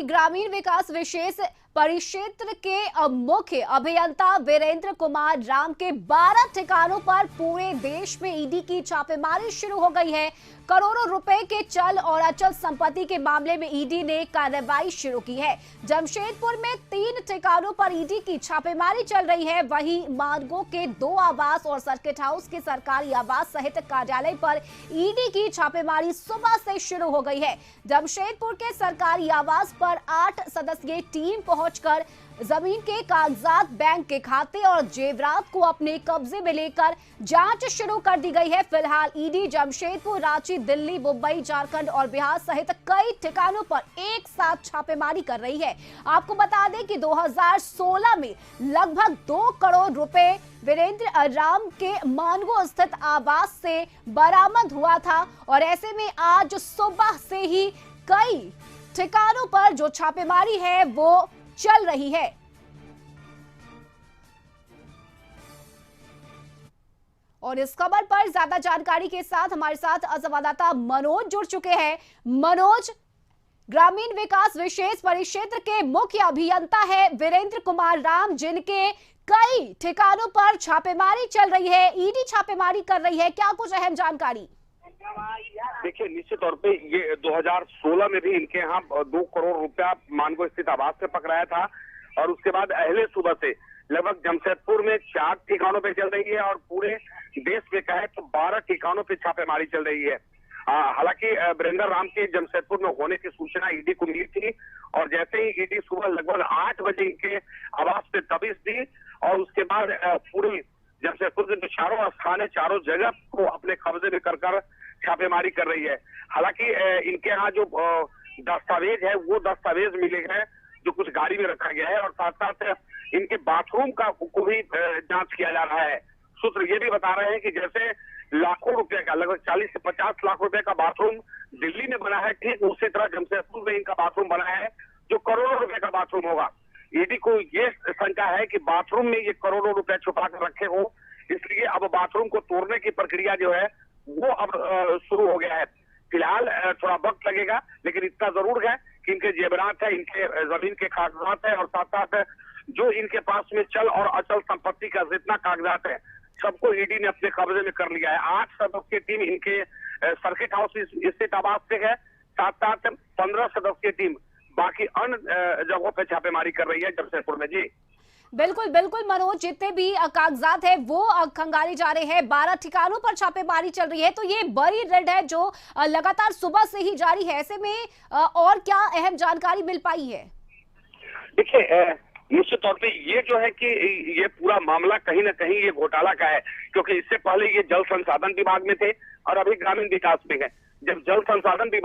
वहीं ग्रामीण विकास विशेष परिक्षेत्र के मुख्य अभियंता वीरेंद्र कुमार राम के 12 ठिकानों पर पूरे देश में ईडी की छापेमारी शुरू हो गई है। करोड़ों रुपए के चल और अचल संपत्ति के मामले में ईडी ने कार्रवाई शुरू की है। जमशेदपुर में 3 ठिकानों पर ईडी की छापेमारी चल रही है। वहीं मानगो के 2 आवास और सर्किट हाउस के सरकारी आवास सहित कार्यालय पर ईडी की छापेमारी सुबह से शुरू हो गई है। जमशेदपुर के सरकारी आवास पर 8 सदस्यीय टीम पहुंचकर जमीन के कागजात, बैंक के खाते और जेवरात को अपने कब्जे में लेकर जांच शुरू कर दी गई है। फिलहाल ईडी जमशेदपुर, रांची, दिल्ली, मुंबई, झारखंड और बिहार सहित कई ठिकानों पर एक साथ छापेमारी कर रही है। आपको बता दें कि 2016 में लगभग 2 करोड़ रुपए वीरेंद्र राम के मानगो स्थित आवास से बरामद हुआ था और ऐसे में आज सुबह से ही कई ठिकानों पर जो छापेमारी है वो चल रही है। और इस खबर पर ज्यादा जानकारी के साथ हमारे साथ संवाददाता मनोज जुड़ चुके हैं। मनोज, ग्रामीण विकास विशेष परिक्षेत्र के मुख्य अभियंता है वीरेंद्र कुमार राम, जिनके कई ठिकानों पर छापेमारी चल रही है, ईडी छापेमारी कर रही है, क्या कुछ अहम जानकारी? देखिए, निश्चित तौर पे ये 2016 में भी इनके यहाँ 2 करोड़ रुपया मानगो स्थित आवास से पकड़ाया था और उसके बाद अहले सुबह से लगभग जमशेदपुर में 4 ठिकानों पे चल रही है और पूरे देश में कहे तो 12 ठिकानों पे छापेमारी चल रही है। हालांकि वीरेंद्र राम के जमशेदपुर में होने की सूचना ईडी को मिली थी और जैसे ही ईडी सुबह लगभग 8 बजे इनके आवास पे दबिश दी और उसके बाद पूरी जमशेदपुर के जो चारों स्थान है, चारों जगह को अपने कब्जे में कर छापेमारी कर रही है। हालांकि इनके यहाँ जो दस्तावेज है वो दस्तावेज मिले हैं जो कुछ गाड़ी में रखा गया है और साथ साथ इनके बाथरूम का को भी जांच किया जा रहा है। सूत्र ये भी बता रहे हैं कि जैसे लाखों रुपए का, लगभग 40 से 50 लाख रुपए का बाथरूम दिल्ली में बना है, ठीक उसी तरह जमशेदपुर में इनका बाथरूम बना है जो करोड़ों रुपए का बाथरूम होगा। ईडी को ये शंका है कि बाथरूम में ये करोड़ों रुपए छुपा कर रखे हो, इसलिए अब बाथरूम को तोड़ने की प्रक्रिया जो है वो अब शुरू हो गया है। फिलहाल थोड़ा वक्त लगेगा, लेकिन इतना जरूर है कि इनके जेवरात है, इनके जमीन के कागजात है और साथ साथ जो इनके पास में चल और अचल संपत्ति का जितना कागजात है सबको ईडी ने अपने कब्जे में कर लिया है। 8 सदस्यीय टीम इनके सर्किट हाउस स्थित आवास से है, साथ साथ 15 सदस्यीय टीम बाकी अन्य जगहों पे छापेमारी कर रही है जमशेदपुर में। जी बिल्कुल बिल्कुल मनोज, जितने भी कागजात है वो खंगाले जा रहे हैं, 12 ठिकानों पर छापेमारी चल रही है, तो ये बड़ी रेड है जो लगातार सुबह से ही जारी है। ऐसे में और क्या अहम जानकारी मिल पाई है? देखिए, निश्चित तौर पे ये जो है कि ये पूरा मामला कहीं ना कहीं ये घोटाला का है, क्योंकि इससे पहले ये जल संसाधन विभाग में थे और अभी ग्रामीण विकास में है। जब जल संसाधन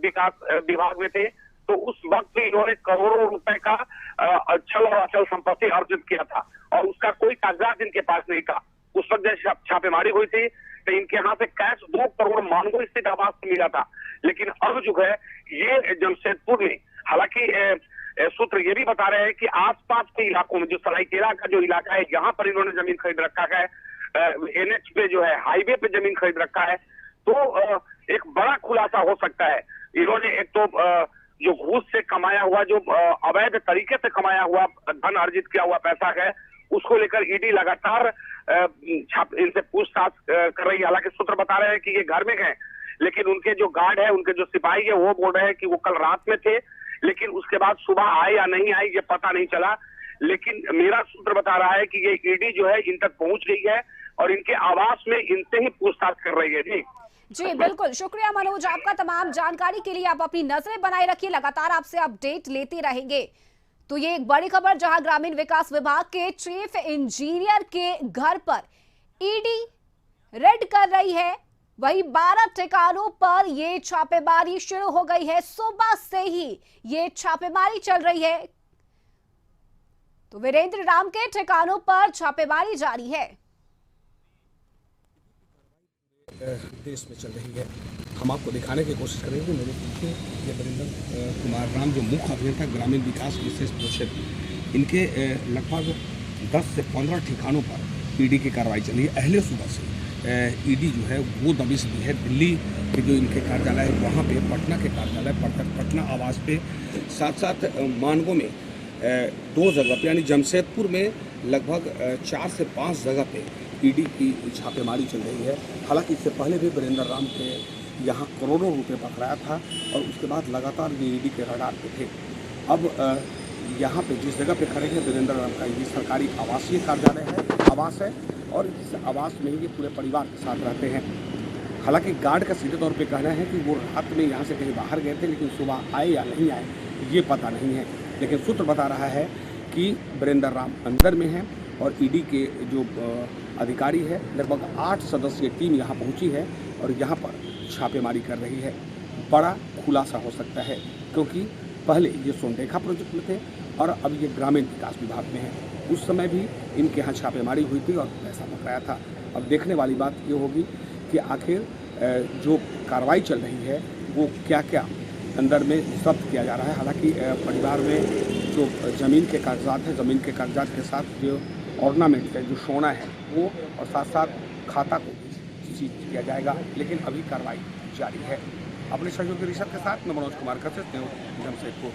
विकास विभाग में थे तो उस वक्त इन्होंने करोड़ों रुपए का चल और अचल संपत्ति अर्जित किया था और उसका कोई कागजात इनके पास नहीं था। उस वक्त जब छापेमारी हुई थी तो इनके यहाँ से कैश 2 करोड़ मानगो स्थित आवास से मिला था, लेकिन अब जो है ये जमशेदपुर में, हालांकि सूत्र ये भी बता रहे हैं कि आसपास के इलाकों में जो सरायकेला का जो इलाका है यहाँ पर इन्होंने जमीन खरीद रखा है, NH पे जो है हाईवे पे जमीन खरीद रखा है। तो एक बड़ा खुलासा हो सकता है। इन्होंने एक तो जो घूस से कमाया हुआ, जो अवैध तरीके से कमाया हुआ धन, अर्जित किया हुआ पैसा है, उसको लेकर ईडी लगातार इनसे पूछताछ कर रही है। हालांकि सूत्र बता रहे हैं कि ये घर में गए, लेकिन उनके जो गार्ड है, उनके जो सिपाही है, वो बोल रहे हैं कि वो कल रात में थे, लेकिन उसके बाद सुबह आए या नहीं आए ये पता नहीं चला। लेकिन मेरा सूत्र बता रहा है कि ये ईडी जो है इन तक पहुंच गई है और इनके आवास में इनसे ही पूछताछ कर रही है। जी बिल्कुल, शुक्रिया मनोज आपका तमाम जानकारी के लिए। आप अपनी नजरें बनाए रखिए, लगातार आपसे अपडेट लेते रहेंगे। तो ये एक बड़ी खबर, जहां ग्रामीण विकास विभाग के चीफ इंजीनियर के घर पर ईडी रेड कर रही है, वहीं 12 ठिकानों पर ये छापेमारी शुरू हो गई है। सुबह से ही ये छापेमारी चल रही है, तो वीरेंद्र राम के ठिकानों पर छापेमारी जारी है। देश में चल रही है, हम आपको दिखाने की कोशिश करेंगे। मेरे पीछे ये वीरेंद्र कुमार राम जो मुख्य अभियंता ग्रामीण विकास विशेष परिक्षेत्र, इनके लगभग 10 से 15 ठिकानों पर ईडी की कार्रवाई चली है अहले सुबह से। ईडी जो है वो दबिश दी है। दिल्ली के जो इनके कार्यालय है वहाँ पे, पटना के कार्यालय पटना आवास पे, साथ साथ मानगो में 2 जगह पे, यानी जमशेदपुर में लगभग 4 से 5 जगह पे ईडी की छापेमारी चल रही है। हालांकि इससे पहले भी वीरेंद्र राम के यहाँ करोड़ों रुपए पकड़ाया था और उसके बाद लगातार ये ईडी के रडार पे थे। अब यहाँ पे जिस जगह पे खड़े हैं वीरेंद्र राम का ये सरकारी आवासीय कार्यालय है, आवास है, और इस आवास में ये पूरे परिवार के साथ रहते हैं। हालांकि गार्ड का सीधे तौर पे कहना है कि वो रात में यहाँ से कहीं बाहर गए थे, लेकिन सुबह आए या नहीं आए ये पता नहीं है। लेकिन सूत्र बता रहा है कि वीरेंद्र राम अंदर में हैं और ईडी के जो अधिकारी है, लगभग 8 सदस्यीय टीम यहाँ पहुँची है और यहाँ पर छापेमारी कर रही है। बड़ा खुलासा हो सकता है, क्योंकि पहले ये सोनरेखा प्रोजेक्ट में थे और अब ये ग्रामीण विकास विभाग में है। उस समय भी इनके यहाँ छापेमारी हुई थी और पैसा पकड़ाया था। अब देखने वाली बात ये होगी कि आखिर जो कार्रवाई चल रही है वो क्या क्या अंदर में जब्त किया जा रहा है। हालांकि परिवार में जो ज़मीन के कागजात हैं, ज़मीन के कागजात के साथ जो ऑर्नामेंट है, जो सोना है वो, और साथ साथ खाता को सीज किया जाएगा। लेकिन अभी कार्रवाई जारी है। अपने सहयोगी ऋषभ के साथ मैं मनोज कुमार जमशेदपुर।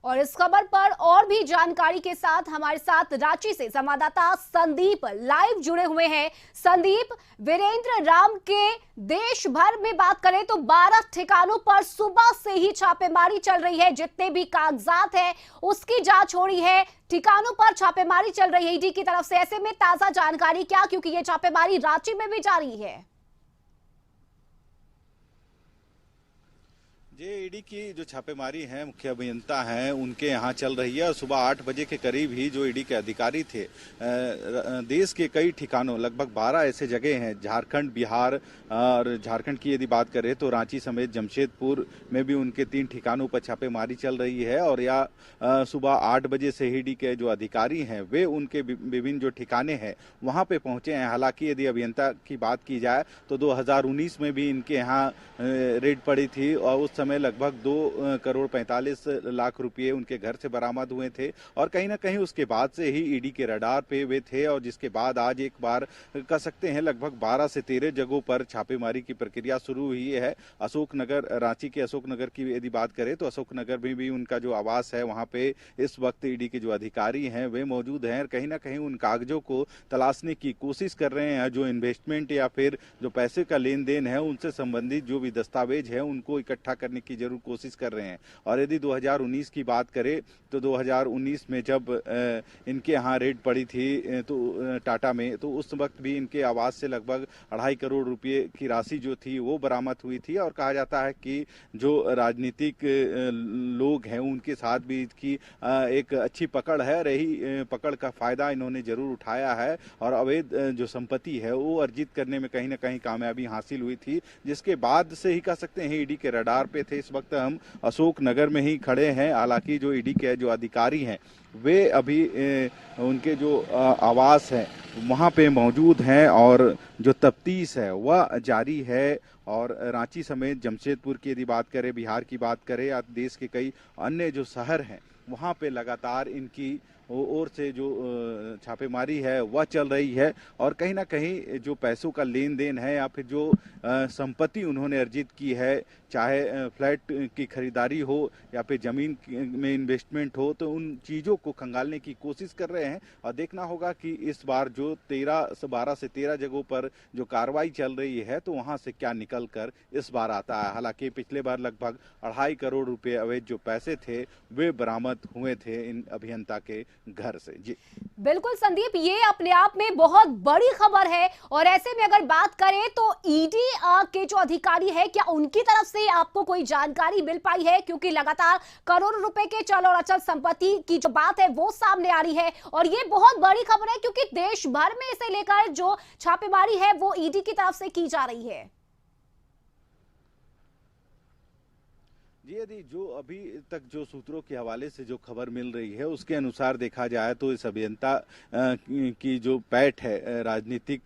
और इस खबर पर और भी जानकारी के साथ हमारे साथ रांची से संवाददाता संदीप लाइव जुड़े हुए हैं। संदीप, वीरेंद्र राम के देश भर में बात करें तो 12 ठिकानों पर सुबह से ही छापेमारी चल रही है। जितने भी कागजात हैं उसकी जांच हो रही है, ठिकानों पर छापेमारी चल रही है ईडी की तरफ से। ऐसे में ताजा जानकारी क्या, क्योंकि ये छापेमारी रांची में भी जारी है? ये ईडी की जो छापेमारी है, मुख्य अभियंता हैं उनके यहाँ चल रही है और सुबह 8 बजे के करीब ही जो ईडी के अधिकारी थे, देश के कई ठिकानों, लगभग 12 ऐसे जगह हैं, झारखंड, बिहार और झारखंड की यदि बात करें तो रांची समेत जमशेदपुर में भी उनके 3 ठिकानों पर छापेमारी चल रही है। और सुबह 8 बजे से ईडी के जो अधिकारी हैं वे उनके विभिन्न जो ठिकाने हैं वहाँ पे पहुंचे हैं। हालांकि यदि अभियंता की बात की जाए तो 2019 में भी इनके यहाँ रेड पड़ी थी और उस में लगभग 2 करोड़ 45 लाख रुपए उनके घर से बरामद हुए थे और कहीं ना कहीं उसके बाद से ही ईडी के रडार पे वे थे। और जिसके बाद आज एक बार कह सकते हैं लगभग 12 से 13 जगहों पर छापेमारी की प्रक्रिया शुरू हुई है। अशोकनगर, रांची के अशोकनगर की यदि बात करें तो अशोकनगर में भी उनका जो आवास है वहां पे इस वक्त ईडी के जो अधिकारी हैं वे मौजूद हैं। कहीं ना कहीं उन कागजों को तलाशने की कोशिश कर रहे हैं। जो इन्वेस्टमेंट या फिर जो पैसे का लेन देन है उनसे संबंधित जो भी दस्तावेज है उनको इकट्ठा करने की जरूर कोशिश कर रहे हैं। और यदि 2019 की बात करें तो 2019 में जब इनके यहाँ रेड पड़ी थी तो टाटा में, तो उस वक्त भी इनके आवास से लगभग 2.5 करोड़ रुपए की राशि जो थी वो बरामद हुई थी। और कहा जाता है कि जो राजनीतिक लोग हैं उनके साथ भी इसकी एक अच्छी पकड़ है। रही पकड़ का फायदा इन्होंने जरूर उठाया है और अवैध जो संपत्ति है वो अर्जित करने में कहीं ना कहीं कामयाबी हासिल हुई थी, जिसके बाद से ही कह सकते हैं ईडी के रडार पे थे। इस वक्त हम अशोकनगर में ही खड़े हैं। हालांकि जो ईडी के जो अधिकारी हैं वे अभी उनके जो आवास है वहां पे मौजूद हैं और जो तफ्तीश है वह जारी है। और रांची समेत जमशेदपुर की यदि बात करें, बिहार की बात करें या देश के कई अन्य जो शहर हैं वहां पे लगातार इनकी ओर से जो छापेमारी है वह चल रही है। और कहीं ना कहीं जो पैसों का लेन देन है या फिर जो संपत्ति उन्होंने अर्जित की है, चाहे फ्लैट की खरीदारी हो या फिर जमीन में इन्वेस्टमेंट हो, तो उन चीज़ों को खंगालने की कोशिश कर रहे हैं। और देखना होगा कि इस बार जो 12 से 13 जगहों पर जो कार्रवाई चल रही है तो वहां से क्या निकल कर इस बार आता है। हालांकि पिछले बार लगभग 2.5 करोड़ रुपए अवैध जो पैसे थे वे बरामद हुए थे इन अभियंता के घर से। जी बिल्कुल संदीप, ये अपने आप में बहुत बड़ी खबर है। और ऐसे में अगर बात करें तो ईडी के जो अधिकारी है, क्या उनकी तरफ से आपको कोई जानकारी मिल पाई है? क्योंकि लगातार करोड़ों रुपए के चल और अचल संपत्ति की जो बात है वो सामने आ रही है और ये बहुत बड़ी खबर है, क्योंकि देश भर में इसे लेकर जो छापेमारी है वो ईडी की तरफ से की जा रही है। जी, यदि जो अभी तक जो सूत्रों के हवाले से जो खबर मिल रही है उसके अनुसार देखा जाए तो इस अभियंता की जो पैठ है, राजनीतिक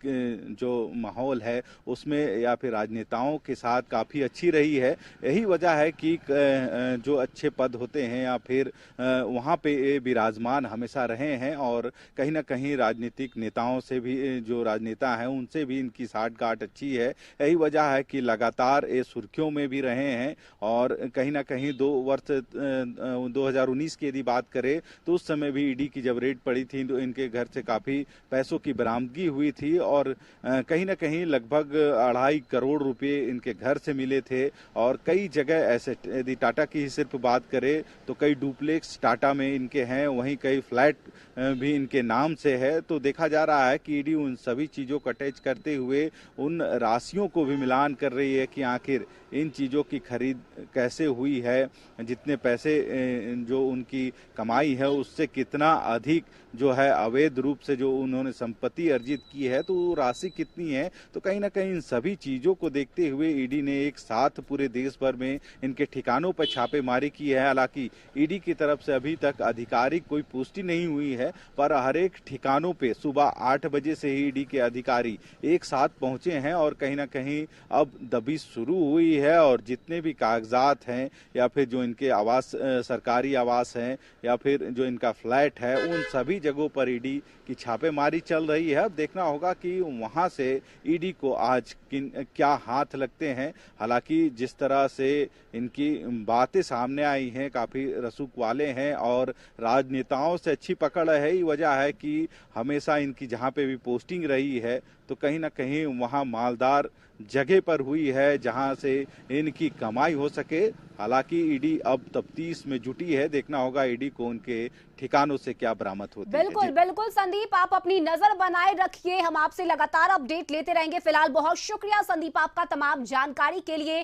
जो माहौल है उसमें या फिर राजनेताओं के साथ काफ़ी अच्छी रही है। यही वजह है कि जो अच्छे पद होते हैं या फिर वहाँ पे विराजमान हमेशा रहे हैं और कहीं ना कहीं राजनीतिक नेताओं से भी, जो राजनेता हैं उनसे भी इनकी साठगांठ अच्छी है। यही वजह है कि लगातार ये सुर्खियों में भी रहे हैं और कहीं ना कहीं 2019 की यदि बात करें तो उस समय भी ईडी की जब रेड पड़ी थी तो इनके घर से काफी पैसों की बरामदगी हुई थी और कहीं ना कहीं लगभग 2.5 करोड़ रुपए इनके घर से मिले थे और कई जगह ऐसे, यदि टाटा की ही सिर्फ बात करें तो कई डुप्लेक्स टाटा में इनके हैं, वहीं कई फ्लैट भी इनके नाम से है। तो देखा जा रहा है कि ईडी उन सभी चीजों को अटैच करते हुए उन राशियों को भी मिलान कर रही है कि आखिर इन चीज़ों की खरीद कैसे हुई है, जितने पैसे जो उनकी कमाई है उससे कितना अधिक जो है अवैध रूप से जो उन्होंने संपत्ति अर्जित की है तो वो राशि कितनी है। तो कहीं ना कहीं इन सभी चीज़ों को देखते हुए ईडी ने एक साथ पूरे देश भर में इनके ठिकानों पर छापेमारी की है। हालांकि ईडी की तरफ से अभी तक आधिकारिक कोई पुष्टि नहीं हुई है, पर हर एक ठिकानों पे सुबह 8 बजे से ही ईडी के अधिकारी एक साथ पहुंचे हैं और कहीं ना कहीं अब दबिश शुरू हुई है और जितने भी कागजात हैं या फिर जो इनके आवास, सरकारी आवास हैं या फिर जो इनका फ्लैट है, उन सभी जगहों पर ईडी की छापेमारी चल रही है। अब देखना होगा कि वहां से ईडी को आज क्या हाथ लगते हैं। हालांकि जिस तरह से इनकी बातें सामने आई हैं काफी रसूख वाले हैं और राजनेताओं से अच्छी पकड़ है। ही वजह है कि हमेशा इनकी जहां पे भी पोस्टिंग रही है तो कहीं ना कहीं वहां मालदार जगह पर हुई है जहां से इनकी कमाई हो सके। हालांकि ईडी अब तफ्तीश में जुटी है, देखना होगा ईडी को उनके ठिकानों से क्या बरामद होती है। बिल्कुल बिल्कुल संदीप, आप अपनी नजर बनाए रखिए, हम आपसे लगातार अपडेट लेते रहेंगे। फिलहाल बहुत शुक्रिया संदीप आपका तमाम जानकारी के लिए।